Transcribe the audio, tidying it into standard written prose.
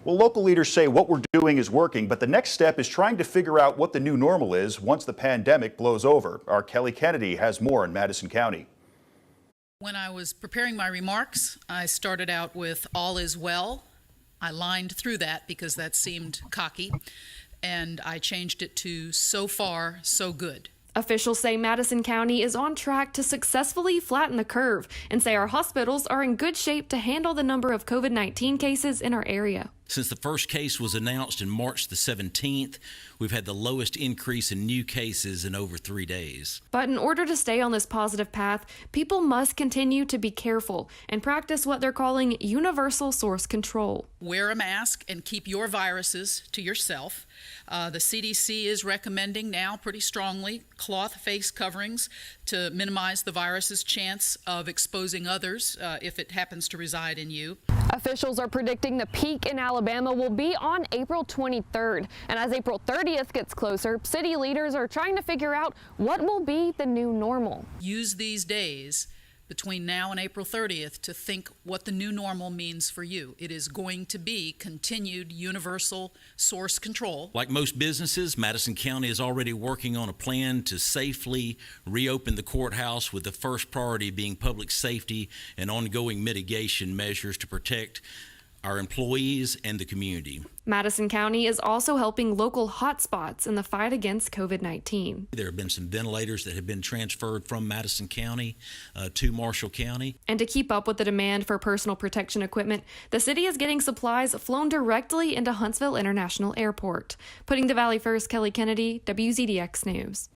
Well, local leaders say what we're doing is working, but the next step is trying to figure out what the new normal is once the pandemic blows over. Our Kelly Kennedy has more in Madison County. When I was preparing my remarks, I started out with all is well. I lined through that because that seemed cocky, and I changed it to so far, so good. Officials say Madison County is on track to successfully flatten the curve and say our hospitals are in good shape to handle the number of COVID-19 cases in our area. Since the first case was announced in March the 17th, we've had the lowest increase in new cases in over 3 days. But in order to stay on this positive path, people must continue to be careful and practice what they're calling universal source control. Wear a mask and keep your viruses to yourself. The CDC is recommending now pretty strongly cloth face coverings to minimize the virus's chance of exposing others if it happens to reside in you. Officials are predicting the peak in Alabama will be on April 23rd. And as April 30th gets closer, city leaders are trying to figure out what will be the new normal. Use these days between now and April 30th to think what the new normal means for you. It is going to be continued universal source control. Like most businesses, Madison County is already working on a plan to safely reopen the courthouse, with the first priority being public safety and ongoing mitigation measures to protect our employees and the community. Madison County is also helping local hotspots in the fight against COVID-19. There have been some ventilators that have been transferred from Madison County to Marshall County. And to keep up with the demand for personal protection equipment, the city is getting supplies flown directly into Huntsville International Airport. Putting the Valley first, Kelly Kennedy, WZDX News.